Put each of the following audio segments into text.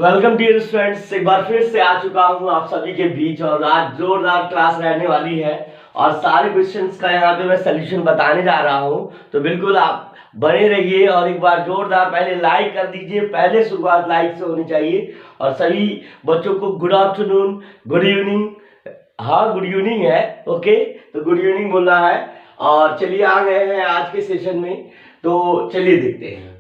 Welcome dear students, एक बार फिर से आ चुका हूं आप सभी के बीच और आज जोरदार क्लास रहने वाली है और सारे क्वेश्चंस का यहाँ पे मैं सलूशन बताने जा रहा हूं। तो बिल्कुल आप बने रहिए और एक बार जोरदार पहले लाइक कर दीजिए। पहले शुरुआत लाइक से होनी चाहिए और सभी बच्चों को गुड आफ्टरनून, गुड इवनिंग, हाँ गुड इवनिंग है, ओके तो गुड इवनिंग बोलना है। और चलिए आ गए हैं आज के सेशन में, तो चलिए देखते हैं।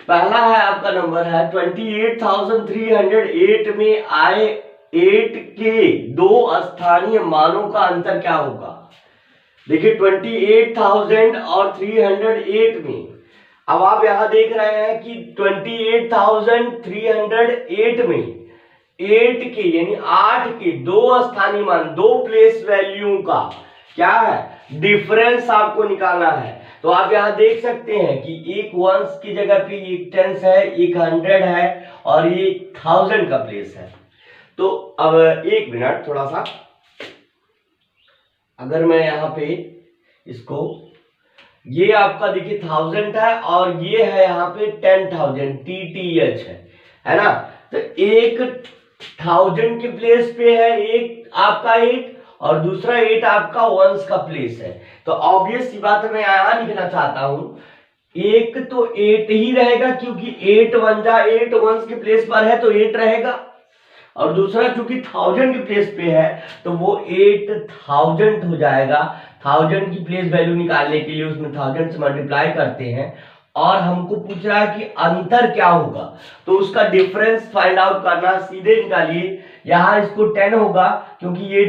पहला है आपका नंबर है 28,308 में आए 8 के दो स्थानीय मानों का अंतर क्या होगा। देखिए 28,000 और 308 में, अब आप यहां देख रहे हैं कि 28,308 में 8 के यानी 8 के दो स्थानीय मान, दो प्लेस वैल्यू का क्या है डिफरेंस आपको निकालना है। तो आप यहां देख सकते हैं कि एक वंस की जगह पे एक टेंस है, एक 100 है और ये 1000 का प्लेस है। तो अब एक मिनट, थोड़ा सा अगर मैं यहां पे इसको, ये आपका देखिए 1000 है और ये है यहाँ पे 10,000 TTH है ना। तो एक 1000 के प्लेस पे है एक आपका 8 और दूसरा 8 आपका वंस का प्लेस है। तो ऑब्वियस सी बात है, मैं यहां लिखना चाहता हूं एक तो 8 ही रहेगा क्योंकि 8 वन जा 8 वंस के प्लेस पर है तो 8 रहेगा, और दूसरा क्योंकि 1000 के प्लेस पे है तो वो 8000 हो जाएगा। 1000 की प्लेस वैल्यू निकालने के लिए उसमें 1000 से मल्टीप्लाई करते हैं और हमको पूछ रहा है कि अंतर क्या होगा, तो उसका डिफरेंस फाइंड आउट करना। सीधे निकालिए, यहाँ इसको 10 होगा क्योंकि ये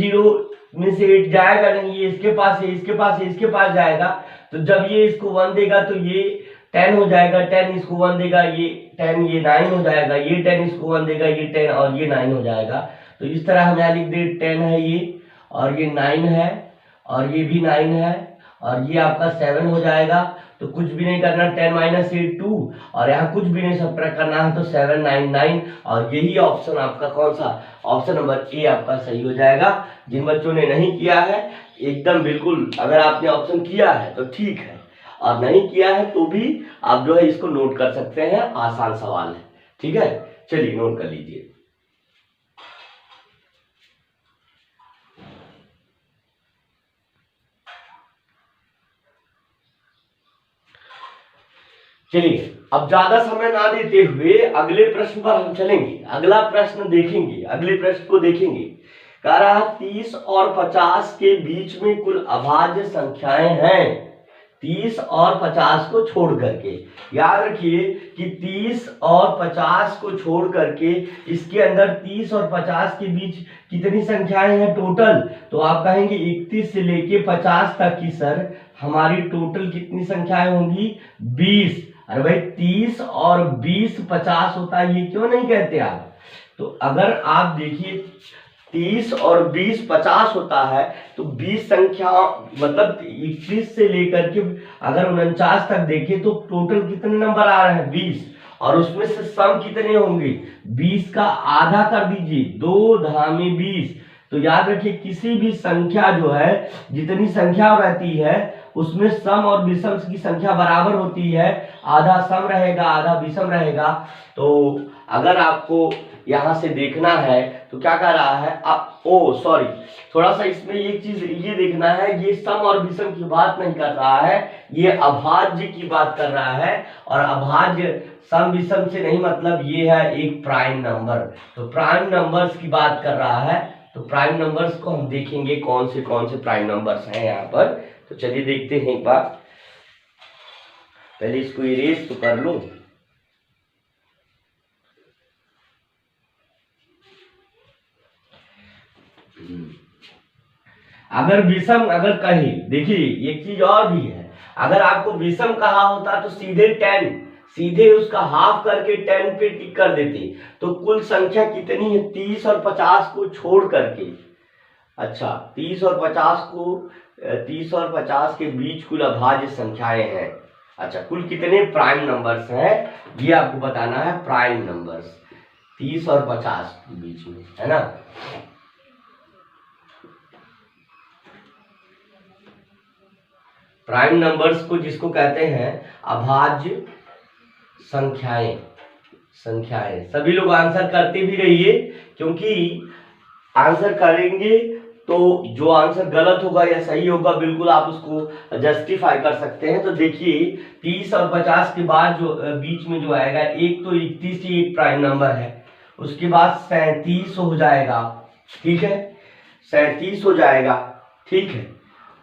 0 में से 8 जाएगा नहीं, ये इसके पास है, इसके पास है, इसके पास जाएगा। तो जब ये इसको 1 देगा तो ये 10 हो जाएगा, 10 इसको 1 देगा, ये 10, ये 9 हो जाएगा, ये 10 इसको 1 देगा, ये 10 और ये 9 हो जाएगा। तो इस तरह हम यहाँ लिख दे 10 है ये और ये 9 है और ये भी 9 है और ये आपका 7 हो जाएगा। तो कुछ भी नहीं करना, 10 - 8 2 और यहाँ कुछ भी नहीं सब्ट्रैक्ट करना है, तो 799 और यही ऑप्शन आपका कौन सा, ऑप्शन नंबर ए आपका सही हो जाएगा। जिन बच्चों ने नहीं किया है एकदम बिल्कुल, अगर आपने ऑप्शन किया है तो ठीक है और नहीं किया है तो भी आप जो है इसको नोट कर सकते हैं, आसान सवाल है, ठीक है। चलिए नोट कर लीजिए। चलिए अब ज्यादा समय ना देते हुए अगले प्रश्न पर हम चलेंगे। अगला प्रश्न देखेंगे, अगले प्रश्न को देखेंगे। कह रहा है 30 और 50 के बीच में कुल अभाज्य संख्याएं हैं 30 और 50 को छोड़ करके। याद रखिए कि 30 और 50 को छोड़ करके इसके अंदर 30 और 50 के बीच कितनी संख्याएं हैं टोटल, तो आप कहेंगे 31 से लेके 50 तक की सर हमारी टोटल कितनी संख्याएं होंगी 20। अरे भाई 30 और 20 50 होता है, ये क्यों नहीं कहते आप। तो अगर आप देखिए 30 और 20 50 होता है तो 20 संख्या मतलब 21 से लेकर के अगर 49 तक देखें तो टोटल कितने नंबर आ रहे हैं 20, और उसमें से सम कितने होंगे 20 का आधा कर दीजिए, 2 धामी 20। तो याद रखिए किसी भी संख्या जो है, जितनी संख्या रहती है उसमें सम और विषम की संख्या बराबर होती है, आधा सम रहेगा आधा विषम रहेगा। तो अगर आपको यहां से देखना है तो क्या कर रहा है आप, सॉरी थोड़ा सा इसमें एक चीज ये देखना है, ये सम और विषम की बात नहीं कर रहा है, ये अभाज्य की बात कर रहा है। और अभाज्य सम विषम से नहीं मतलब ये है एक प्राइम नंबर, तो प्राइम नंबर्स की बात कर रहा है। तो प्राइम नंबर्स को हम देखेंगे कौन से प्राइम नंबर्स हैं यहाँ पर। तो चलिए देखते हैं एक बार, पहले इसको इरेज तो कर लो। अगर विषम अगर कहीं देखिए एक चीज और भी है, अगर आपको विषम कहा होता तो सीधे 10 सीधे उसका हाफ करके 10 पे टिक कर देते, तो कुल संख्या कितनी है 30 और 50 को छोड़ करके। अच्छा 30 और 50 के बीच कुल अभाज्य संख्याएं हैं। अच्छा कुल कितने प्राइम नंबर्स हैं ये आपको बताना है, प्राइम नंबर्स 30 और 50 के बीच में, है ना। प्राइम नंबर्स को जिसको कहते हैं अभाज्य संख्याएं, संख्याएं। सभी लोग आंसर करते भी रहिए, क्योंकि आंसर करेंगे तो जो आंसर गलत होगा या सही होगा बिल्कुल आप उसको जस्टिफाई कर सकते हैं। तो देखिए 30 और 50 के बाद जो बीच में जो आएगा, एक तो 31 ही एक प्राइम नंबर है, उसके बाद 37 हो जाएगा, ठीक है, 37 हो जाएगा, ठीक है,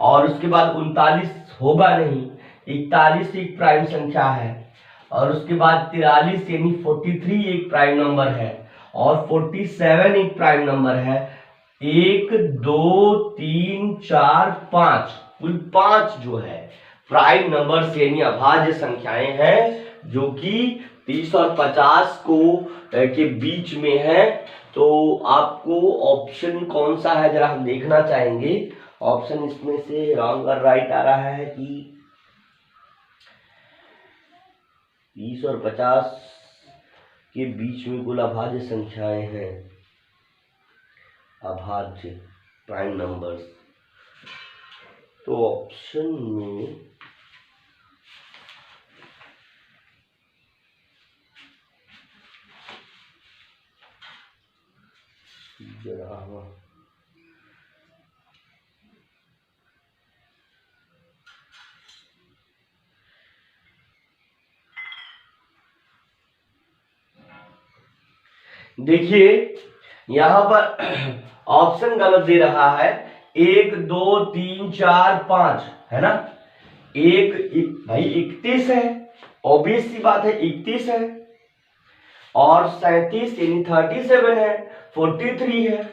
और उसके बाद 39 होगा नहीं, 41 एक प्राइम संख्या है, और उसके बाद 43 यानी 43 एक प्राइम नंबर है, और 47 एक प्राइम नंबर है। 1 2 3 4 5 कुल 5 जो है प्राइम नंबर यानी अभाज्य संख्याएं हैं, जो कि 30 और 50 को के बीच में है। तो आपको ऑप्शन कौन सा है जरा हम देखना चाहेंगे। ऑप्शन इसमें से रॉन्ग और राइट आ रहा है कि 30 और 50 के बीच में कुल अभाज्य संख्याएं हैं, अभाज्य प्राइम नंबर्स। तो ऑप्शन में जरा देखिए यहां पर ऑप्शन गलत दे रहा है। 1 2 3 4 5 है ना, भाई 31 है, ऑब्वियस सी बात है 31 है, और 37 यानी 37 है, 43 है,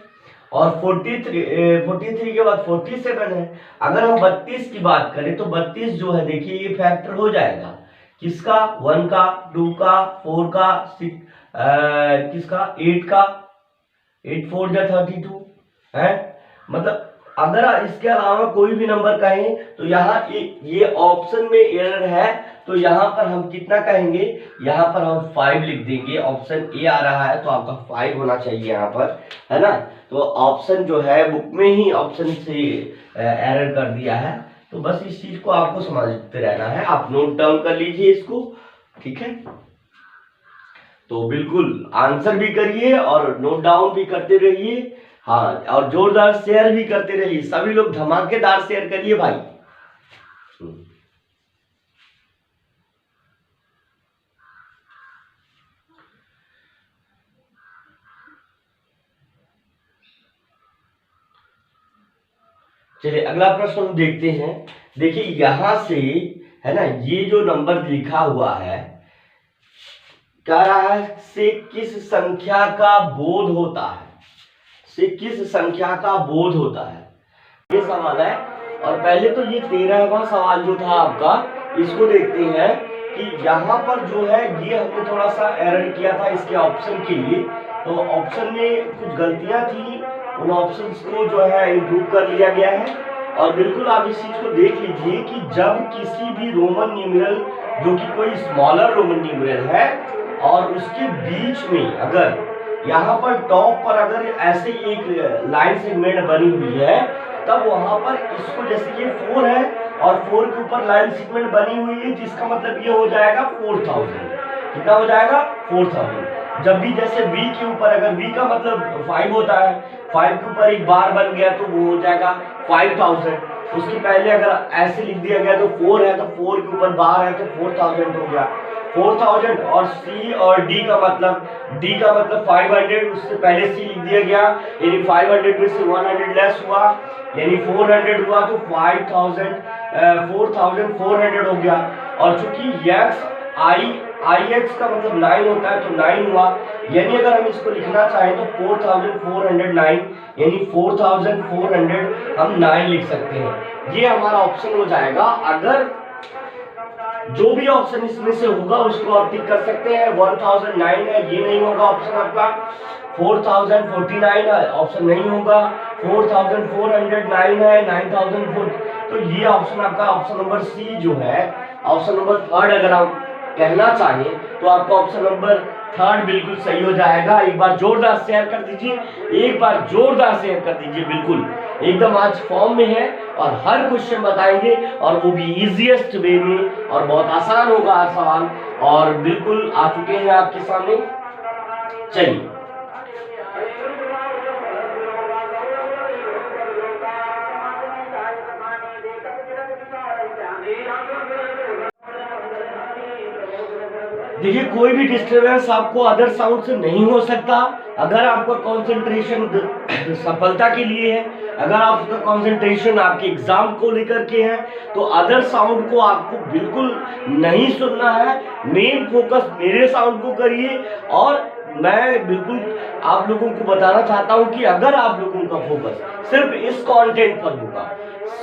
और 43 के बाद 47 है। अगर हम 32 की बात करें तो 32 जो है देखिए ये फैक्टर हो जाएगा किसका, 1 का, 2 का, 4 का, 6 किसका, 8 का, 8 4 जा 32 है। मतलब अगर इसके अलावा कोई भी नंबर कहें तो यहाँ ये ऑप्शन में एरर है, तो यहाँ पर हम कितना कहेंगे, यहाँ पर हम 5 लिख देंगे। ऑप्शन ए आ रहा है तो आपका 5 होना चाहिए यहाँ पर, है ना। तो ऑप्शन जो है बुक में ही ऑप्शन से एरर कर दिया है, तो बस इस चीज को आपको समझते रहना है। आप नोट डाउन कर लीजिए इसको, ठीक है। तो बिल्कुल आंसर भी करिए और नोट डाउन भी करते रहिए, हाँ, और जोरदार शेयर भी करते रहिए। सभी लोग धमाकेदार शेयर करिए भाई। चलिए अगला प्रश्न हम देखते हैं। देखिए यहां से है ना, ये जो नंबर लिखा हुआ है कह रहा है से किस संख्या का बोध होता है, से किस संख्या का बोध होता है, ये सवाल है। और पहले तो ये 13वां सवाल जो था आपका, इसको देखते हैं कि यहाँ पर जो है ये हमने थोड़ा सा एरर किया था इसके ऑप्शन के लिए। तो ऑप्शन में कुछ गलतियां थी, उन ऑप्शंस को जो है इम्प्रूव कर लिया गया है। और बिल्कुल आप इस चीज को देख लीजिए कि जब किसी भी रोमन न्यूमेरल जो कि कोई स्मॉलर रोमन न्यूमेरल है और उसके बीच में अगर यहाँ पर टॉप पर अगर ऐसे एक लाइन सेगमेंट बनी हुई है, तब वहां पर इसको, जैसे ये 4 है और 4 के ऊपर लाइन सेगमेंट बनी हुई है, जिसका मतलब ये हो जाएगा 4000। कितना हो जाएगा, 4000। जब भी जैसे v के ऊपर, अगर v का मतलब 5 होता है, 5 के ऊपर एक बार बन गया तो वो हो जाएगा 5000। उसके पहले अगर ऐसे लिख दिया गया तो 4 है, तो 4 के ऊपर बार है तो 4000 हो गया, 4000। और C और D का मतलब 500, उससे पहले C लिख दिया गया, यानी 500 में से 100 लेस हुआ, यानी 400 हुआ, तो 4400 हो गया। और चूंकि IX का मतलब 9 होता है तो 9 हुआ, यानी अगर हम इसको लिखना चाहें तो 4409, यानी 4400 हम 9 लिख सकते हैं। ये हमारा ऑप्शन हो जाएगा। अगर जो भी ऑप्शन इसमें से होगा उसको आप टिक कर सकते हैं। 1009 है, ये नहीं होगा ऑप्शन आपका। 4049 है, ऑप्शन नहीं होगा। 4409 है, 9004, तो ये ऑप्शन आपका ऑप्शन नंबर सी जो है, ऑप्शन नंबर 3 अगर आप कहना चाहें तो आपका ऑप्शन नंबर 3 बिल्कुल सही हो जाएगा। एक बार जोरदार शेयर कर दीजिए, एक बार जोरदार शेयर कर दीजिए। बिल्कुल एकदम आज फॉर्म में है और हर क्वेश्चन बताएंगे, और वो भी इजीएस्ट वे में, और बहुत आसान होगा हर सवाल। और बिल्कुल आ चुके हैं आपके सामने। चलिए, देखिए कोई भी डिस्टरबेंस आपको अदर साउंड से नहीं हो सकता। अगर आपका कंसंट्रेशन सफलता के लिए है, अगर आपका कंसंट्रेशन आपके एग्जाम को लेकर के है, तो अदर साउंड को आपको बिल्कुल नहीं सुनना है। मेन फोकस मेरे साउंड को करिए। और मैं बिल्कुल आप लोगों को बताना चाहता हूं कि अगर आप लोगों का फोकस सिर्फ इस कंटेंट पर होगा,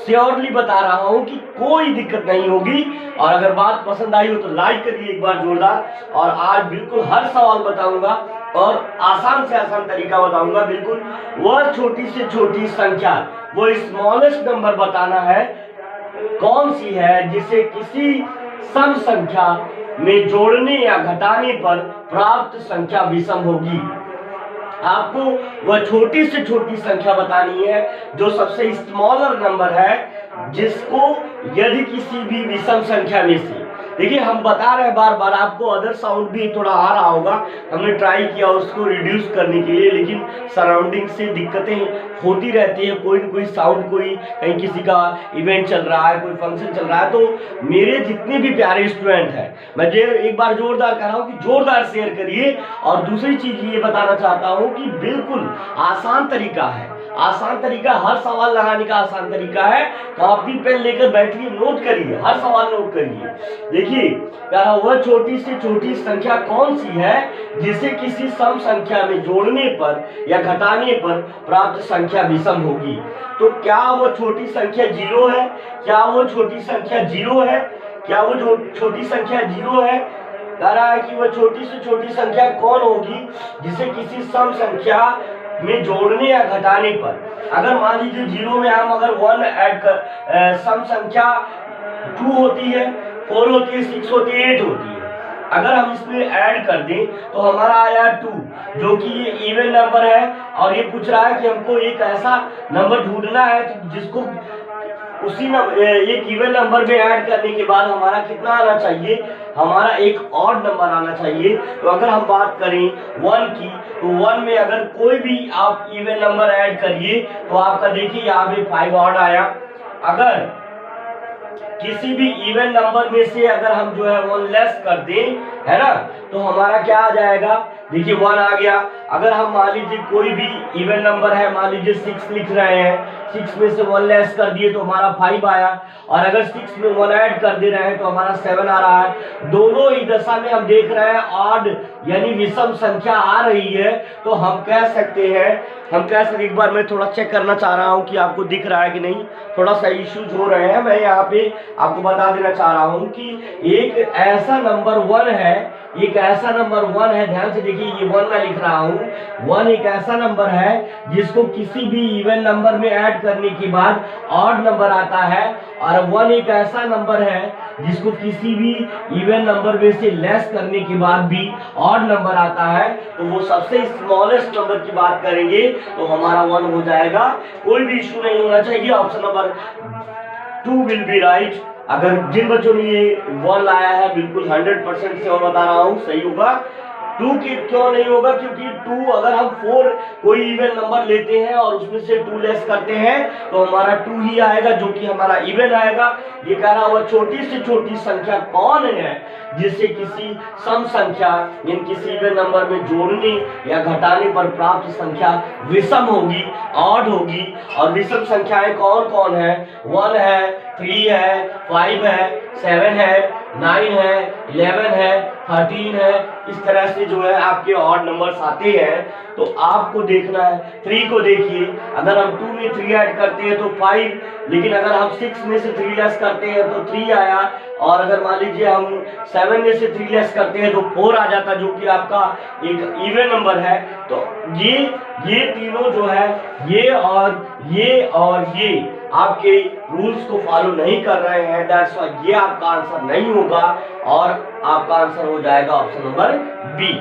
श्योरली बता रहा हूं कि कोई दिक्कत नहीं होगी। और अगर बात पसंद आई हो तो लाइक करिए एक बार जोरदार। और आज बिल्कुल हर सवाल बताऊंगा और आसान से आसान तरीका बताऊंगा। बिल्कुल वह छोटी से छोटी संख्या, वो स्मॉलेस्ट नंबर बताना है कौन सी है जिसे किसी सम संख्या में जोड़ने या घटाने पर प्राप्त संख्या विषम होगी। आपको वह छोटी से छोटी संख्या बतानी है जो सबसे स्मॉलर नंबर है, जिसको यदि किसी भी विषम संख्या में से, देखिए हम बता रहे हैं बार बार, आपको अदर साउंड भी थोड़ा आ रहा होगा, हमने ट्राई किया उसको रिड्यूस करने के लिए, लेकिन सराउंडिंग से दिक्कतें होती रहती है। कोई न कोई साउंड, कोई कहीं किसी का इवेंट चल रहा है, कोई फंक्शन चल रहा है। तो मेरे जितने भी प्यारे स्टूडेंट हैं, मैं एक बार जोरदार कह रहा हूँ कि जोरदार शेयर करिए। और दूसरी चीज ये बताना चाहता हूँ कि बिल्कुल आसान तरीका है, आसान तरीका, हर सवाल लगाने का आसान तरीका है। कॉपी पेन लेकर बैठिए, नोट करिए, हर सवाल नोट करिए। देखिए कह रहा वह छोटी से छोटी संख्या कौन सी है जिसे किसी सम संख्या में जोड़ने पर या घटाने पर प्राप्त संख्या विषम होगी। तो क्या वो छोटी संख्या 0 है? क्या वो छोटी संख्या 0 है? क्या वो जो छोटी संख्या 0 है? कह रहा है कि वह छोटी से छोटी संख्या कौन होगी जिसे किसी सम संख्या में जोड़ने या घटाने पर, अगर मान लीजिए 0 में हम अगर 1 ऐड कर, सम संख्या 2 होती है, 4 होती है, 6 होती है, 8 होती है, अगर हम इसमें ऐड कर दें तो हमारा आया 2, जो कि ये इवन नंबर है। और ये पूछ रहा है कि हमको एक ऐसा नंबर ढूंढना है जिसको उसी एक इवन नंबर में ऐड करने के बाद हमारा कितना आना चाहिए, हमारा एक ऑड नंबर आना चाहिए। तो अगर हम बात करें 1 की, तो 1 में अगर कोई भी आप इवन नंबर ऐड करिए तो आपका देखिए यहाँ पे 5 ऑड आया। अगर किसी भी इवन नंबर में से अगर हम जो है 1 लेस कर दें, है ना, तो हमारा क्या आ जाएगा, देखिए 1 आ गया। अगर हम मान लीजिए कोई भी इवन नंबर है, मान लीजिए 6 लिख रहे हैं, 6 में से 1 लेस कर दिए तो हमारा 5 आया। और अगर 6 में 1 ऐड कर दे रहे हैं तो हमारा 7 आ रहा है। दोनों ही दशा में हम देख रहे हैं ऑड यानी विषम संख्या आ रही है। तो हम कह सकते हैं, एक बार मैं थोड़ा चेक करना चाह रहा हूं कि आपको दिख रहा है कि नहीं, थोड़ा सा इश्यूज हो रहे हैं। मैं यहाँ पे आपको बता देना चाह रहा हूं कि एक ऐसा नंबर 1 है, एक ऐसा नंबर 1 है, ध्यान से देखिए, ये 1 मैं लिख रहा हूं। 1 एक ऐसा नंबर है जिसको किसी भी इवन नंबर में ऐड करने के बाद ऑड नंबर आता है। और 1 एक ऐसा नंबर है जिसको किसी भी इवन नंबर में से लेस करने के बाद भी ऑड नंबर आता है। तो वो सबसे स्मॉलेस्ट नंबर की बात करेंगे तो हमारा 1 हो जाएगा। कोई भी इशू नहीं होना चाहिए। Option number 2 will be right. अगर जिन बच्चों ने ये 1 लाया है, बिल्कुल 100% से और बता रहा हूँ सही होगा। 2 की क्यों नहीं होगा, क्योंकि 2 अगर हम 4 कोई इवन नंबर लेते हैं और उसमें से 2 लेस करते हैं तो हमारा 2 ही आएगा, जो कि हमारा इवन आएगा। ये कह रहा हुआ छोटी से छोटी संख्या कौन है जिससे किसी सम संख्या यानी किसी इवन नंबर में जोड़ने या घटाने पर प्राप्त संख्या विषम होगी, ऑड होगी। और विषम संख्याएं कौन कौन है, 1 है, 3 है, 5 है, 7 है, 9 है, 11 है, 13 है। इस तरह से जो है आपके ऑड नंबर्स आते हैं। तो आपको देखना है, 3 को देखिए, अगर हम 2 में 3 ऐड करते हैं तो 5, लेकिन अगर हम 6 में से 3 लेस करते हैं तो 3 आया। और अगर मान लीजिए हम 7 में से 3 लेस करते हैं तो 4 आ जाता, जो कि आपका एक इवन नंबर है। तो ये तीनों जो है, ये और ये आपके रूल्स को फॉलो नहीं कर रहे हैं, दैट्स व्हाई ये आपका आंसर नहीं होगा और आपका आंसर हो जाएगा ऑप्शन नंबर बी।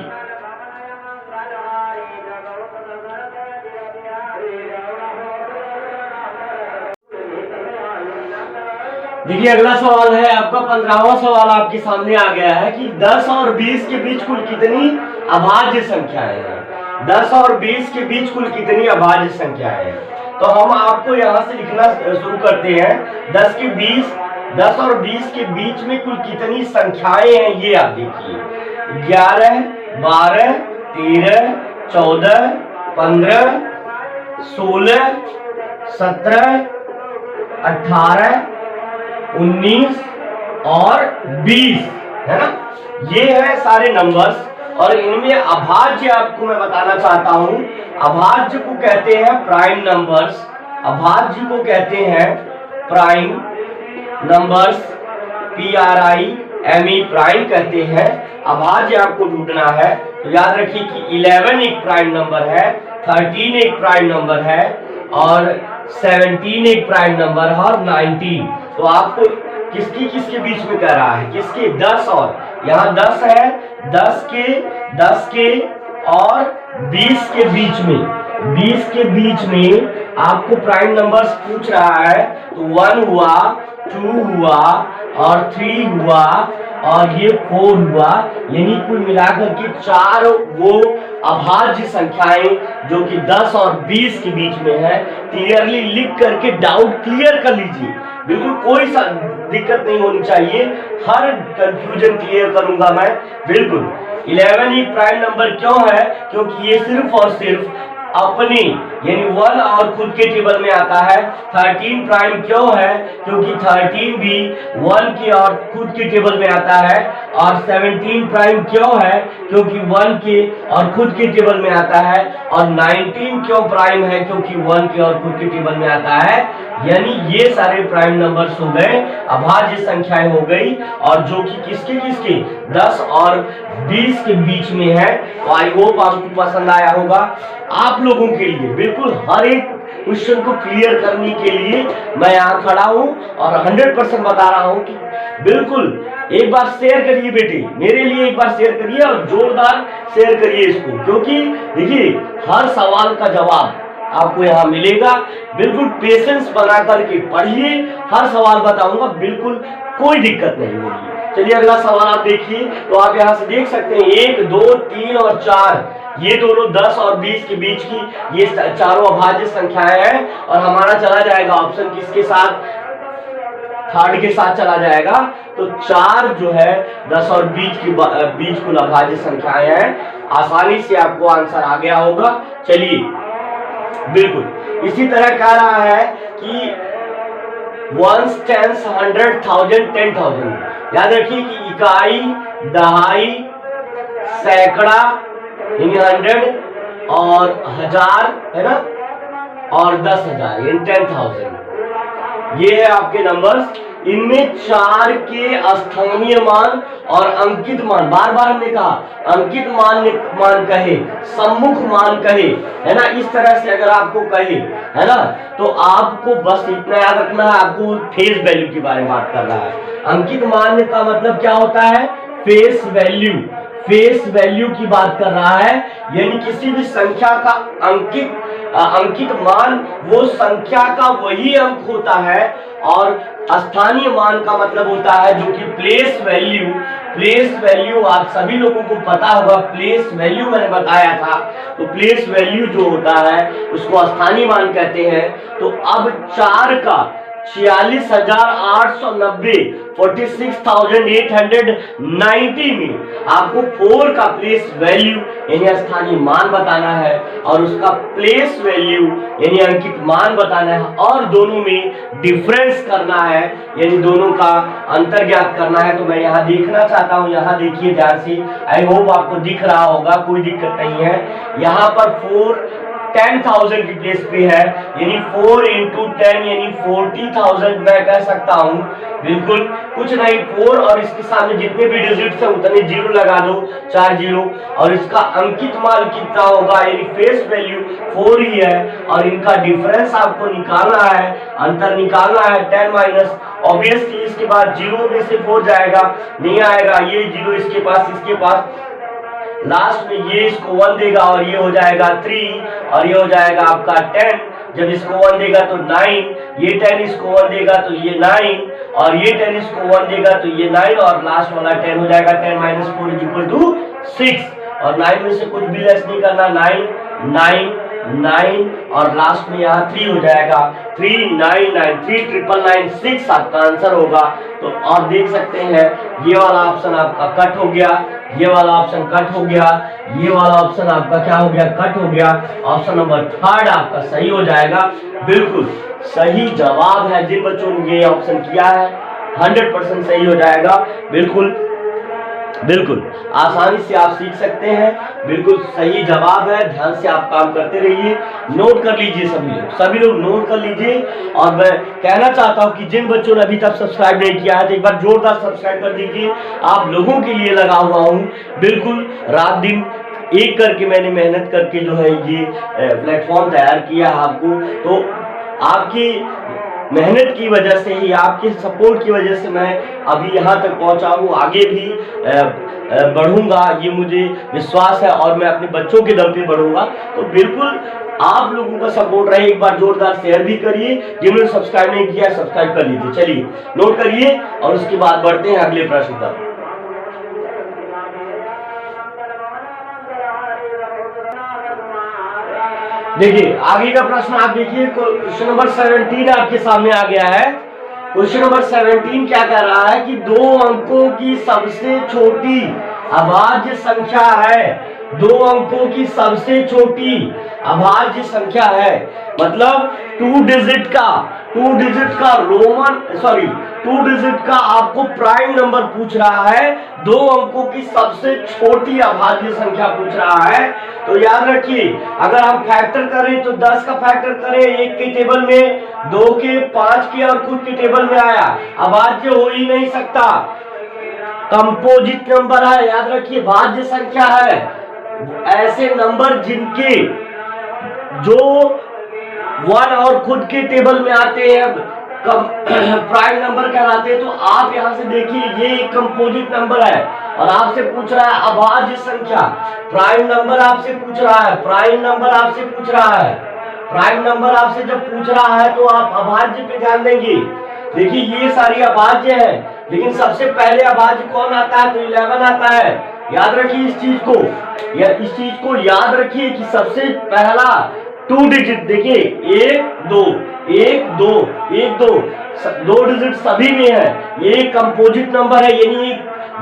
देखिए अगला सवाल है आपका 15वां सवाल आपके सामने आ गया है कि 10 और 20 के बीच कुल कितनी अभाज्य संख्याएं हैं। 10 और 20 के बीच कुल कितनी अभाज्य संख्याएं हैं। तो हम आपको यहाँ से लिखना शुरू करते हैं। 10 और 20 के बीच में कुल कितनी संख्याएं हैं ये आप देखिए। 11, 12, 13, 14, 15, 16, 17, 18, 19 और 20 है ना। ये है सारे नंबर्स और इनमें अभाज्य आपको मैं बताना चाहता हूं। अभाज्य को कहते हैं प्राइम नंबर्स। अभाज्य को कहते हैं प्राइम नंबर्स, PRIME प्राइम कहते हैं। अभाज्य आपको ढूंढना है तो याद रखिए कि 11 एक प्राइम नंबर है, 13 एक प्राइम नंबर है और 17 एक प्राइम नंबर है और 19। तो आपको किसके बीच में कह रहा है, किसके 10 और यहाँ 10 है, 10 के और 20 के बीच में, 20 के बीच में आपको प्राइम नंबर्स पूछ रहा है। तो 1 हुआ, 2 हुआ और 3 हुआ और ये 4 हुआ, यानी कुल मिलाकर के 4 वो अभाज्य संख्याएं जो कि 10 और 20 के बीच में है। क्लियरली लिख करके डाउट क्लियर कर लीजिए, बिल्कुल कोई सा दिक्कत नहीं होनी चाहिए, हर कंफ्यूजन क्लियर करूंगा मैं बिल्कुल। 11 ही प्राइम नंबर क्यों है, क्योंकि ये सिर्फ और सिर्फ अपनी यानी 1 और खुद के टेबल में आता है। 13 प्राइम क्यों है, क्योंकि 13 भी 1 के और खुद के टेबल में आता है। और 17 प्राइम क्यों है, क्योंकि 1 के और खुद के टेबल में आता है। और 19 क्यों प्राइम है, क्योंकि 1 के और खुद के टेबल में आता है। यानी ये सारे प्राइम नंबर्स हो गए, अभाज्य संख्याएं हो गई और जो कि किसके 10 और 20 के बीच में है। तो आई होप आपको पसंद आया होगा। आप लोगों के लिए बिल्कुल हर एक क्वेश्चन को क्लियर करने के लिए मैं यहाँ खड़ा हूँ और 100% बता रहा हूँ कि बिल्कुल एक बार शेयर करिए बेटे, मेरे लिए एक बार शेयर करिए और जोरदार शेयर करिए इसको, क्योंकि देखिए हर सवाल का जवाब आपको यहाँ मिलेगा। बिल्कुल पेशेंस बना करके पढ़िए, हर सवाल बताऊंगा, बिल्कुल कोई दिक्कत नहीं होगी। चलिए अगला सवाल आप देखिए। तो आप यहाँ से देख सकते हैं 1, 2, 3 और 4 ये दोनों 10 और 20 के बीच की ये चारों अभाज्य संख्याएं हैं। और हमारा चला जाएगा ऑप्शन किसके साथ, थर्ड के साथ चला जाएगा। तो 4 जो है 10 और 20 के बीच कुल अभाज्य संख्याएं हैं। आसानी से आपको आंसर आ गया होगा। चलिए बिल्कुल इसी तरह कह रहा है कि 1, 10, 100, 1000, 10,000। याद रखिए कि इकाई, दहाई, सैकड़ा यानी 100 और 1000 है ना, और 10,000 यानी 10,000। ये है आपके नंबर्स। इनमें 4 के स्थानीय मान और अंकित मान, बार बार हमने कहा अंकित मान कहे, सम्मुख मान कहे, है ना, इस तरह से अगर आपको कहे, है ना, तो आपको बस इतना याद रखना है, आपको फेस वैल्यू के बारे में बात कर रहा है। अंकित मान का मतलब क्या होता है, फेस वैल्यू, फेस वैल्यू की बात कर रहा है। यानी किसी भी संख्या का अंकित मान वो संख्या का वही अंक होता है। और स्थानीय मान का मतलब होता है जो कि प्लेस वैल्यू। प्लेस वैल्यू आप सभी लोगों को पता होगा, प्लेस वैल्यू मैंने बताया था। तो प्लेस वैल्यू जो होता है उसको स्थानीय मान कहते हैं। तो अब 4 का 46,890 46,890 में आपको 4 का प्लेस वैल्यू यानी स्थानीय मान बताना है और उसका प्लेस वैल्यू यानी अंकित मान बताना है और दोनों में डिफरेंस करना है यानी दोनों का अंतर ज्ञात करना है। तो मैं यहाँ देखना चाहता हूँ, यहाँ देखिए ध्यान से, आई होप आपको दिख रहा होगा, कोई दिक्कत नहीं है। यहाँ पर 4 10,000 की प्लेस पे है यानी 4 into 10 यानी 40,000 मैं कह सकता हूँ। बिल्कुल कुछ नहीं, 4 और इसके सामने जितने भी डिजिट्स हैं उतने जीरो लगा दो, 4 जीरो। और इसका अंकित मान कितना होगा यानी फेस वैल्यू 4 ही है और इनका डिफरेंस आपको निकालना है, अंतर निकालना है। 10 माइनस ऑब्वियसली इसके बाद जीरो में से 4 जाएगा, नहीं आएगा, ये जीरो इसके पास लास्ट में ये इसको 1 देगा और ये हो जाएगा 3 और ये हो जाएगा आपका 10 जब इसको 1 देगा तो 9, ये 10 इसको 1 देगा तो ये 9, और ये 10 इसको 1 देगा तो ये 9, और लास्ट वाला 10 हो जाएगा। 10 माइनस 4 इज इक्वल टू 6, और 9 में से कुछ भी लेस नहीं करना। 9 9 9 और लास्ट में यहाँ 3 हो जाएगा। 3 9 9 3 999 6 आपका आंसर होगा। तो आप देख सकते हैं ये वाला ऑप्शन आपका कट हो गया, ये वाला ऑप्शन कट हो गया, ये वाला ऑप्शन आपका क्या हो गया, कट हो गया। ऑप्शन नंबर 3 आपका सही हो जाएगा। बिल्कुल सही जवाब है। जिन बच्चों ने ये ऑप्शन किया है 100% सही हो जाएगा। बिल्कुल बिल्कुल आसानी से आप सीख सकते हैं। बिल्कुल सही जवाब है। ध्यान से आप काम करते रहिए, नोट कर लीजिए। सभी लोग नोट कर लीजिए। और मैं कहना चाहता हूं कि जिन बच्चों ने अभी तक सब्सक्राइब नहीं किया है तो एक बार जोरदार सब्सक्राइब कर दीजिए। आप लोगों के लिए लगा हुआ हूं, बिल्कुल रात दिन एक करके मैंने मेहनत करके जो है ये प्लेटफॉर्म तैयार किया है आपको। तो आपकी मेहनत की वजह से ही, आपके सपोर्ट की वजह से मैं अभी यहाँ तक पहुँचा हूँ। आगे भी बढ़ूंगा, ये मुझे विश्वास है, और मैं अपने बच्चों के दम पे बढ़ूंगा। तो बिल्कुल आप लोगों का सपोर्ट रहे। एक बार जोरदार शेयर भी करिए। जिन्होंने सब्सक्राइब नहीं किया सब्सक्राइब कर लीजिए। चलिए नोट करिए और उसके बाद बढ़ते हैं अगले प्रश्न पर। देखिए आगे का प्रश्न आप देखिए, क्वेश्चन नंबर 17 आपके सामने आ गया है। क्वेश्चन नंबर 17 क्या कह रहा है कि 2 अंकों की सबसे छोटी अभाज्य संख्या है। 2 अंकों की सबसे छोटी अभाज्य संख्या है, मतलब 2 डिजिट का रोमन 2 डिजिट का आपको प्राइम नंबर पूछ रहा है। 2 अंकों की सबसे छोटी अभाज्य संख्या पूछ रहा है। तो याद रखिए, अगर हम फैक्टर करें तो 10 का फैक्टर करें 1 के टेबल में, 2 के, 5 के और खुद के टेबल में आया, अभाज्य हो ही नहीं सकता। कंपोजिट नंबर है, याद रखिए, भाज्य संख्या है। ऐसे नंबर जिनके जो 1 और खुद के टेबल में आते हैं प्राइम नंबर कहलाते हैं। तो आप यहां से देखिए, ये एक कंपोजिट नंबर है और आपसे पूछ रहा है अभाज्य संख्या। प्राइम नंबर आपसे पूछ रहा है, प्राइम नंबर आपसे पूछ रहा है, प्राइम नंबर आपसे जब पूछ रहा है तो आप अभाज्य पे ध्यान देंगे। देखिए ये सारी अभाज्य है, लेकिन सबसे पहले अभाज्य कौन आता है, तो 11 आता है। याद रखिए इस चीज को, इस चीज को याद रखिए कि सबसे पहला 2 डिजिट, देखिए 1 2 1 2 1 2 2 डिजिट सभी में है। ये कंपोजिट नंबर है, यानी एक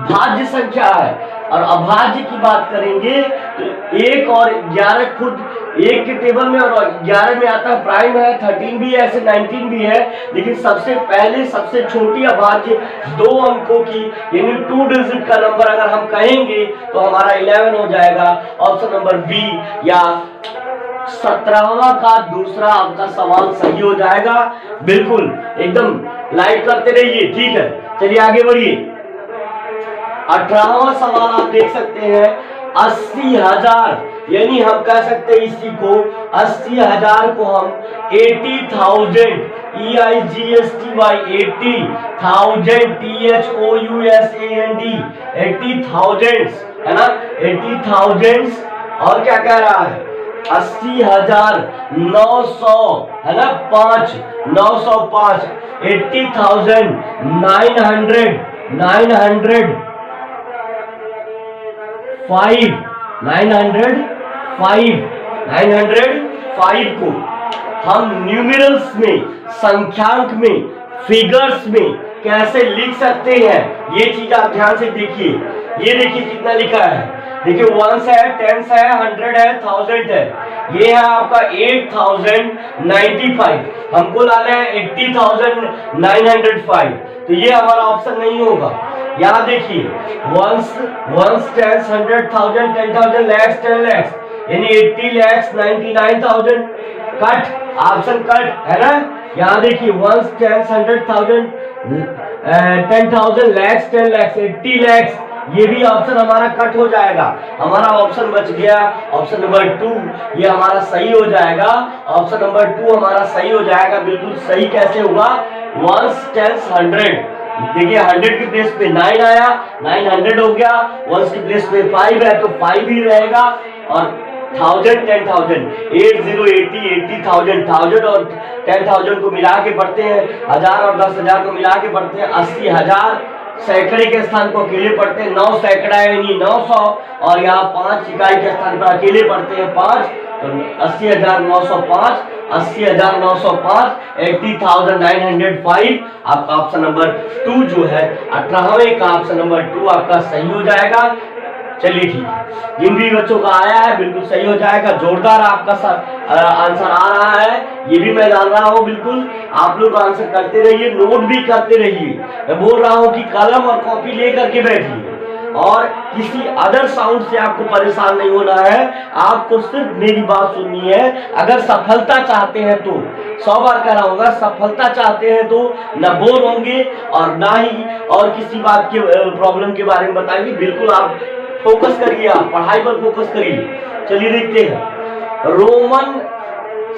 भाज्य संख्या है। और अभाज्य की बात करेंगे तो 1 और 11 खुद 1 के टेबल में और 11 में आता है, प्राइम है, 13 भी है, ऐसे 19 भी है। लेकिन सबसे पहले सबसे छोटी अभाज्य 2 अंकों की यानी 2 डिजिट का नंबर अगर हम कहेंगे तो हमारा 11 हो जाएगा। ऑप्शन नंबर बी या 17वां का दूसरा आपका सवाल सही हो जाएगा। बिल्कुल एकदम लाइक करते रहिए, ठीक है। चलिए आगे बढ़िए। 18वां सवाल आप देख सकते हैं, 80,000, यानी हम कह सकते हैं इसी को 80,000 को हम 80,000 EIGSTY 80,000 THOUSAND 80,000 है ना, 80,000। और क्या कह रहा है, 80,900 है ना, 5 905 80,900 905 को हम न्यूमेरल्स में, संख्यांक में, फिगर्स में कैसे लिख सकते हैं, ये चीज आप ध्यान से देखिए। ये देखिए कितना लिखा है, देखिए 1 है, 10 है, 100 है, 1000 है। ये है आपका 8095, हमको लाना है 80,905। तो ये हमारा ऑप्शन नहीं होगा। यहाँ देखिए 1 10 100 1000 10,000 lakhs 10 lakhs, यानी 80 lakhs 99,000। कट, ऑप्शन कट है ना। यहाँ देखिए 1 10 100,000 10,000 lakhs 10 lakhs 80 lakhs, ये भी ऑप्शन हमारा कट हो जाएगा। हमारा ऑप्शन बच गया ऑप्शन नंबर 2, ये हमारा सही हो जाएगा। ऑप्शन नंबर 2 हमारा सही हो जाएगा। बिल्कुल सही कैसे होगा, 1 10 100, देखिए 100 की प्लेस पे 9 आया, 900 हो गया। 1 की प्लेस पे 5 है तो 5 ही रहेगा। और 1000 10,000 80 80 80,000, 1000 और 10,000 को मिला के पढ़ते हैं, 1000 और 10,000 को मिला के पढ़ते हैं, 80,000 सैकड़े के स्थान को अकेले पढ़ते हैं, 9 सैकड़ा यानी 900, और यहाँ 5 इकाई के स्थान पर अकेले पढ़ते हैं 5, तो 80,905, 80,905, 80,905 आपका ऑप्शन नंबर 2 जो है 18वें का ऑप्शन नंबर 2 आपका सही हो जाएगा। चलिए ठीक है, जिन भी बच्चों का आया है बिल्कुल सही हो जाएगा। जोरदार आपका आंसर आ रहा है, ये भी मैं जान रहा हूँ। बिल्कुल आप लोग आंसर करते रहिए, नोट भी करते रहिए। मैं बोल रहा हूँ कि कलम और कॉपी लेकर के बैठिए, और किसी अदर साउंड से आपको परेशान नहीं होना है। आपको सिर्फ मेरी बात सुननी है। अगर सफलता चाहते हैं तो 100 बार कह रहा हूँ, सफलता चाहते हैं तो न बोर होंगे और ना ही और किसी बात के प्रॉब्लम के बारे में बताएंगे। बिल्कुल आप फोकस करिए, आप पढ़ाई पर फोकस करिए। चलिए देखते हैं, रोमन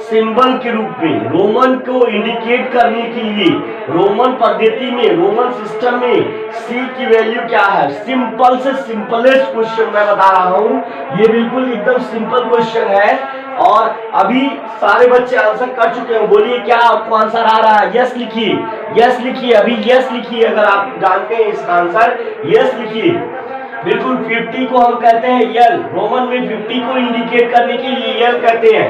सिंबल के रूप में, रोमन को इंडिकेट करने के लिए रोमन पद्धति में, रोमन सिस्टम में सी की वैल्यू क्या है? सिंपल से सिंपलेस्ट क्वेश्चन मैं बता रहा हूँ, ये बिल्कुल एकदम सिंपल क्वेश्चन है, और अभी सारे बच्चे आंसर कर चुके हैं। बोलिए क्या आपको आंसर आ रहा है? यस लिखिए, यस लिखिए, अभी यस लिखिए। अगर आप जानते हैं इसका आंसर, यस लिखिए। बिल्कुल 50 को हम कहते हैं यल, रोमन में 50 को इंडिकेट करने के लिए यल कहते हैं,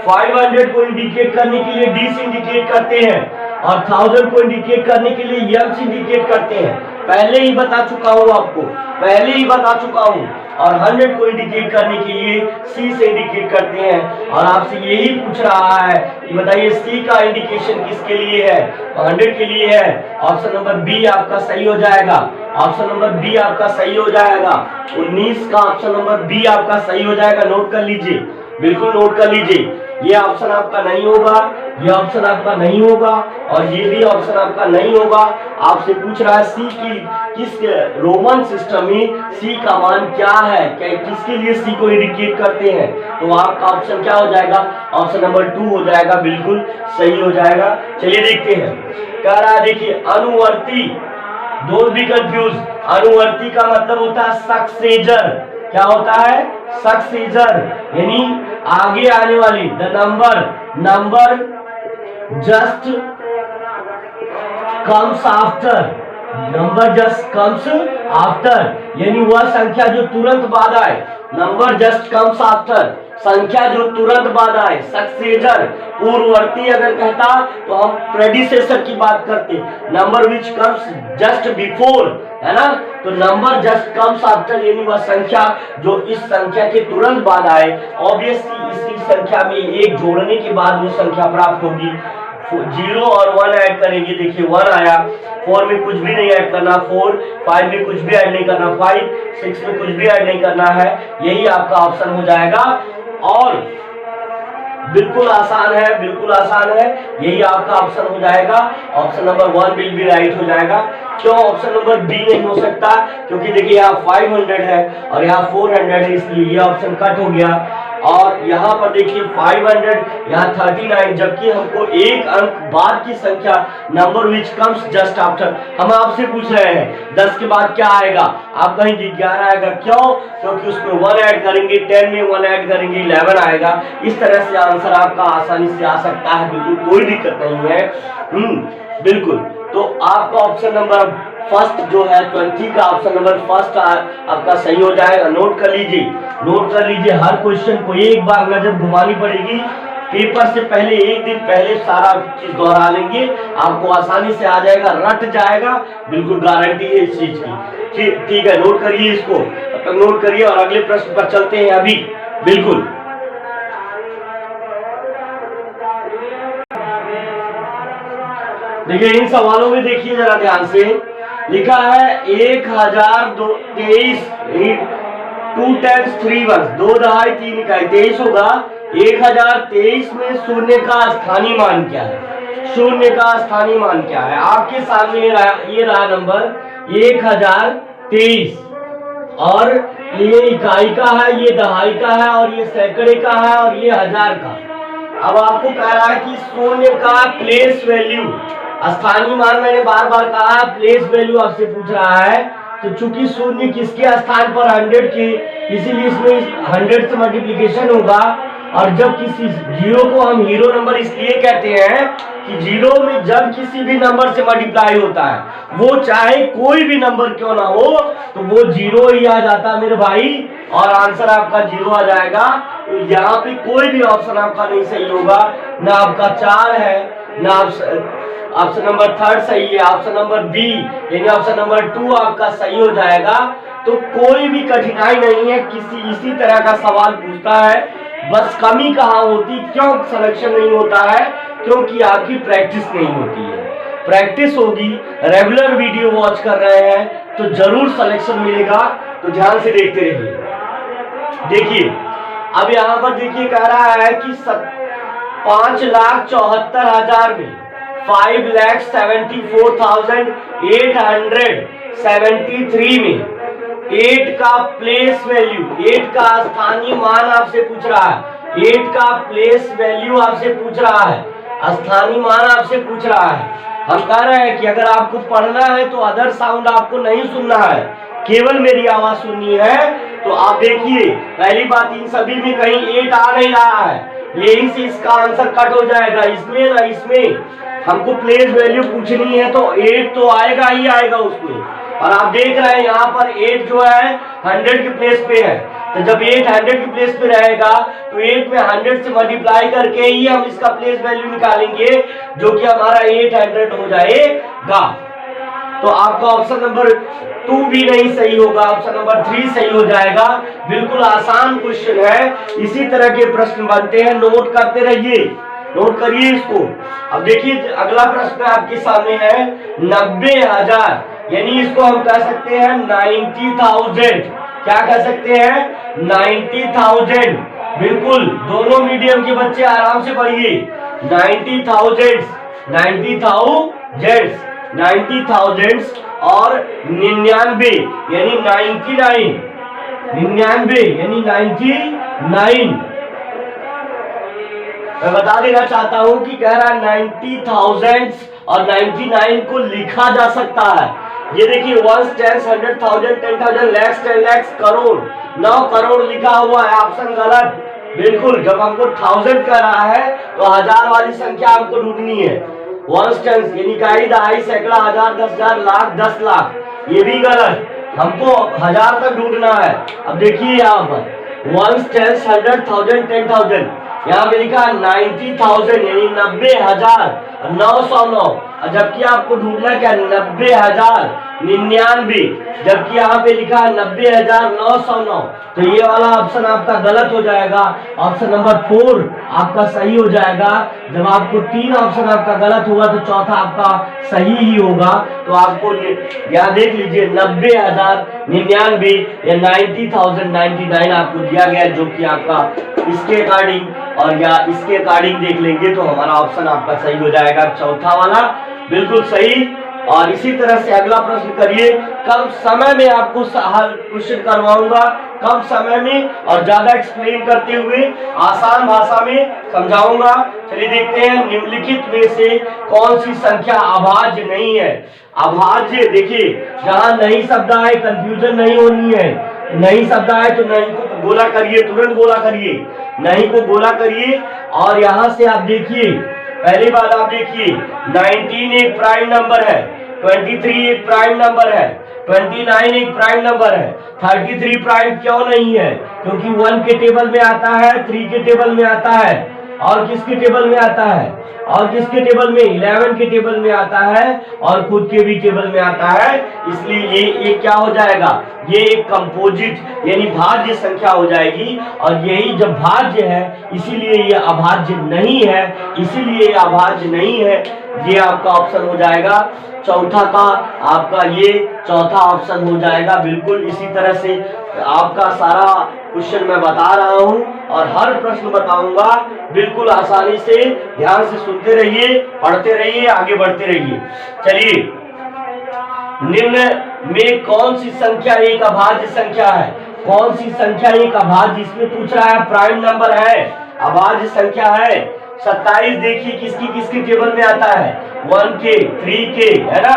500 को इंडिकेट करने के लिए डी से इंडिकेट करते हैं, और 1000 को इंडिकेट करने के लिए एम से इंडिकेट करते हैं। पहले ही बता चुका हूं आपको, पहले ही बता चुका हूं। और 100 को इंडिकेट करने के लिए सी से इंडिकेट करते हैं, और आपसे यही पूछ रहा है कि बताइए सी का इंडिकेशन किसके लिए है? 100 के लिए है। ऑप्शन नंबर बी आपका सही हो जाएगा, ऑप्शन नंबर बी आपका सही हो जाएगा। 19 का ऑप्शन नंबर बी आपका सही हो जाएगा। नोट कर लीजिए, बिल्कुल नोट कर लीजिए। ये ऑप्शन आपका नहीं होगा, ये ऑप्शन आपका नहीं होगा, और ये भी ऑप्शन आपका नहीं होगा। आपसे पूछ रहा है सी की किस रोमन सिस्टम में सी का मान क्या है, क्या किसके लिए सी को इंडिकेट करते हैं? तो आपका ऑप्शन क्या हो जाएगा? ऑप्शन नंबर 2 हो जाएगा, बिल्कुल सही हो जाएगा। चलिए देखते हैं, कह रहा है देखिए अनुवर्ती, डोंट बी कंफ्यूज। अनुवर्ती का मतलब होता है सक्सेसर। क्या होता है? सक्सेसर, यानी आगे आने वाली, the number just comes after, number just comes after, यानी वह संख्या जो तुरंत बाद आए। नंबर जस्ट कम्स आफ्टर, संख्या जो तुरंत बाद आए। सक्सेसर, पूर्ववर्ती अगर कहता तो हम प्रेडिसेसर की बात करते। Number which comes just before, है ना? तो नंबर जस्ट कम्स आफ्टर यानी वह संख्या जो इस संख्या के तुरंत बाद आए। ऑब्वियसली इसी संख्या में एक जोड़ने के बाद वो संख्या प्राप्त होगी। 0 और 1 ऐड करेंगे, देखिए 1 आया। 4 में कुछ भी नहीं ऐड करना, 4, 5 में कुछ भी ऐड नहीं करना, 5, 6 में कुछ भी ऐड नहीं करना है। यही आपका ऑप्शन हो जाएगा, और बिल्कुल आसान है, बिल्कुल आसान है। यही आपका ऑप्शन हो जाएगा। Option number 1 will be right हो जाएगा। क्यों ऑप्शन नंबर बी नहीं हो सकता? क्योंकि देखिए यहाँ 500 है और यहाँ 400 है, इसलिए ये ऑप्शन कट हो गया। और यहाँ पर देखिए 500, यहाँ 39, जबकि हमको एक अंक बाद की संख्या, number which comes just after. हम आपसे पूछ रहे हैं 10 के बाद क्या आएगा? आप कहेंगे 11 आएगा। क्यों? क्योंकि उसमें 1 ऐड करेंगे, 10 में 1 ऐड करेंगे, 11 आएगा। इस तरह से आंसर आपका आसानी से आ सकता है, बिल्कुल कोई दिक्कत नहीं है। बिल्कुल। तो आपका ऑप्शन नंबर फर्स्ट जो है 20 का ऑप्शन नंबर फर्स्ट आपका सही हो जाएगा। नोट कर लीजिए, नोट कर लीजिए। हर क्वेश्चन को एक बार नजर घुमानी पड़ेगी। पेपर से पहले एक दिन पहले सारा चीज दोहरा लेंगे, आपको आसानी से आ जाएगा, रट जाएगा, बिल्कुल गारंटी है इस चीज की। ठीक है, नोट करिए इसको, तब तक नोट करिए और अगले प्रश्न पर चलते हैं अभी। बिल्कुल देखिए इन सवालों में देखिए जरा ध्यान से, लिखा है 1023, 2 times 3 1, 2 दहाई 3 इकाई 23 होगा। 1023 में शून्य का स्थानीय मान क्या है? शून्य का स्थानीय मान क्या है? आपके सामने ये रहा नंबर 1023, और ये इकाई का है, ये दहाई का है, और ये सैकड़े का है, और ये हजार का। अब आपको कह रहा है कि शून्य का प्लेस वैल्यू, स्थानीय मान मैंने बार बार कहा, प्लेस वैल्यू आपसे पूछ रहा है। तो चूंकि शून्य किसके स्थान पर 100 के, इसीलिए इसमें 100 से मल्टीप्लीकेशन होगा, और जब किसी जीरो को हम हीरो नंबर इसलिए कहते हैं कि जीरो में जब किसी भी नंबर से मल्टीप्लाई होता है, वो चाहे कोई भी नंबर क्यों ना हो, तो वो जीरो ही आ जाता है मेरे भाई, और आंसर आपका जीरो आ जाएगा। तो यहाँ पे कोई भी ऑप्शन आपका नहीं सही होगा, ना आपका 4 है, ना ऑप्शन नंबर 3 सही है, ऑप्शन नंबर बी यानी ऑप्शन नंबर 2 आपका सही हो जाएगा। तो कोई भी कठिनाई नहीं है, इसी तरह का सवाल पूछता है। बस कमी कहाँ होती, क्यों सिलेक्शन नहीं होता है? क्योंकि आपकी प्रैक्टिस नहीं होती है। प्रैक्टिस होगी, रेगुलर वीडियो वॉच कर रहे हैं तो जरूर सिलेक्शन मिलेगा। तो ध्यान से देखते रहिए। देखिए अब यहाँ पर देखिए कह रहा है कि 5,74,000 में 5,74,873 में 8 का प्लेस वैल्यू, 8 का स्थानीय मान आपसे पूछ रहा है, 8 का प्लेस वैल्यू आपसे पूछ रहा है, स्थानीय मान आपसे पूछ रहा है। हम कह रहे हैं कि अगर आपको पढ़ना है तो अदर साउंड आपको नहीं सुनना है, केवल मेरी आवाज सुननी है। तो आप देखिए पहली बात, इन सभी में कहीं 8 आ नहीं रहा है, यही से इसका आंसर कट हो जाएगा। इसमें ना इसमें हमको प्लेस वैल्यू पूछनी है तो 8 तो आएगा ही आएगा उसमें। और आप देख रहे हैं यहाँ पर 8 जो है 100 के प्लेस पे है, तो जब 8 100 के प्लेस पे रहेगा तो 8 में 100 से मल्टीप्लाई करके ही हम इसका प्लेस वैल्यू निकालेंगे, जो कि हमारा 800 हो जाएगा। तो आपका ऑप्शन नंबर 2 भी नहीं सही होगा, ऑप्शन नंबर 3 सही हो जाएगा। बिल्कुल आसान क्वेश्चन है, इसी तरह के प्रश्न बनते हैं, नोट करते रहिए, नोट करिए इसको। अब देखिए अगला प्रश्न आपके सामने है 90,000, यानी इसको हम कह सकते हैं 90,000। क्या कह सकते हैं? 90,000। बिल्कुल दोनों मीडियम के बच्चे आराम से पढ़िए। 90,000 और 99 यानी 99 यानी 99। मैं बता देना चाहता हूं कि कह रहा है 90,000 और 99 को लिखा जा सकता है। ये देखिए 1 10 100,000 10,000 lakhs 10 lakhs करोड़ 9 करोड़ लिखा हुआ है, ऑप्शन गलत। बिल्कुल जब हमको 1000 कर रहा है तो हजार वाली संख्या हमको ढूंढनी है। 1 10 यानी कई दहाई सैकड़ा हजार 10,000 लाख 10 लाख, ये भी गलत, हमको हजार तक ढूंढना है। अब देखिए यहाँ पर 1 10 100,000 10,000, यहाँ पे लिखा 90,000 यानी 90,909, जबकि आपको ढूंढना क्या 90,099, जबकि यहाँ पे लिखा 90,909। तो ये वाला ऑप्शन आपका गलत हो जाएगा, ऑप्शन नंबर 4 आपका सही हो जाएगा। जब आपको 3 ऑप्शन आपका गलत होगा तो चौथा आपका सही ही होगा। तो आपको यहाँ देख लीजिए 90,099 या 90,099 आपको दिया गया, जो कि आपका इसके अकॉर्डिंग और या इसके अकॉर्डिंग देख लेंगे तो हमारा ऑप्शन आपका सही हो जाएगा, चौथा वाला बिल्कुल सही। और इसी तरह से अगला प्रश्न करिए। कम समय में आपको हल क्वेश्चन करवाऊंगा, कम समय में और ज्यादा एक्सप्लेन करते हुए आसान भाषा में समझाऊंगा। चलिए देखते हैं निम्नलिखित में से कौन सी संख्या अभाज्य नहीं है। अभाज्य देखिए जहां नहीं शब्द आए कंफ्यूजन नहीं होनी है, नहीं शब्द आए तो नहीं को गोला करिए, तुरंत गोला करिए, नहीं को गोला करिए। और यहां से आप देखिए पहली बात आप देखिए 19 एक प्राइम नंबर है, 23 एक प्राइम नंबर है, 29 एक प्राइम नंबर है, 33 प्राइम क्यों नहीं है? क्योंकि 1 के टेबल में आता है, 3 के टेबल में आता है, और किसके टेबल में आता है? और किसके टेबल में? 11 के टेबल में आता है और खुद के भी टेबल में आता है। इसलिए ये क्या हो जाएगा? ये एक कंपोजिट यानी भाज्य संख्या हो जाएगी। और यही जब भाज्य है इसीलिए ये अभाज्य नहीं है, इसीलिए ये अभाज्य नहीं है। ये आपका ऑप्शन हो जाएगा चौथा का, आपका ये चौथा ऑप्शन हो जाएगा। बिल्कुल इसी तरह से आपका सारा क्वेश्चन मैं बता रहा हूं और हर प्रश्न बताऊंगा, बिल्कुल आसानी से ध्यान से सुनते रहिए, पढ़ते रहिए, आगे बढ़ते रहिए। चलिए निम्न में कौन सी संख्या एक अभाज्य संख्या है? कौन सी संख्या एक अभाज्य, इसमें पूछ रहा है, प्राइम नंबर है, अभाज्य संख्या है। 27 देखिए किसकी किसके टेबल में आता है? 1 के, 3 के, है ना,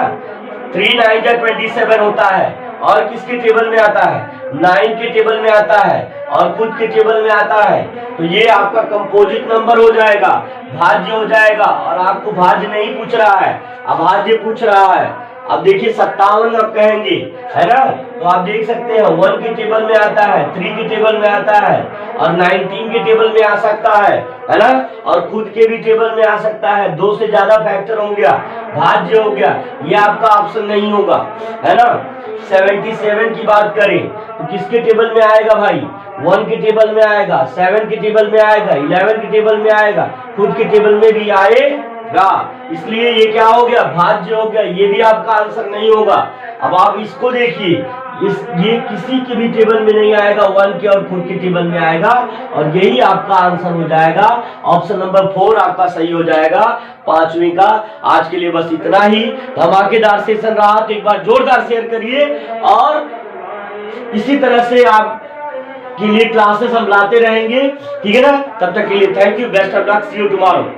3 9 27 होता है। और किसके टेबल में आता है, 9 के टेबल में आता है और खुद के टेबल में आता है। तो ये आपका कंपोजिट नंबर हो जाएगा, भाज्य हो जाएगा। और आपको भाज्य नहीं पूछ रहा है, अभाज्य पूछ रहा है। अब देखिए 57 आप कहेंगे, है ना, तो आप देख सकते हैं 1 के टेबल में आता है, 3 के टेबल में आता है और 19 के टेबल में आ सकता है ना, और खुद के भी टेबल में आ सकता है। 2 से ज्यादा फैक्टर हो गया, भाज्य हो गया, ये आपका ऑप्शन नहीं होगा, है ना। 77 की बात करें तो किसके टेबल में आएगा भाई, 1 के टेबल में आएगा, 7 के टेबल में आएगा, 11 के टेबल में आएगा, खुद के टेबल में भी आएगा। इसलिए ये क्या हो गया, भाज्य हो गया, ये भी आपका आंसर नहीं होगा। अब आप इसको देखिए, ये किसी के भी टेबल में नहीं आएगा, 1 के और खुद के टेबल में आएगा और यही आपका आंसर हो जाएगा। ऑप्शन नंबर 4 आपका सही हो जाएगा 5वीं का। आज के लिए बस इतना ही, धमाकेदार सेशन रहा तो एक बार जोरदार शेयर करिए और इसी तरह से आप के लिए क्लासेस हम लाते रहेंगे, ठीक है ना। तब तक के लिए thank you, best of luck, see you tomorrow.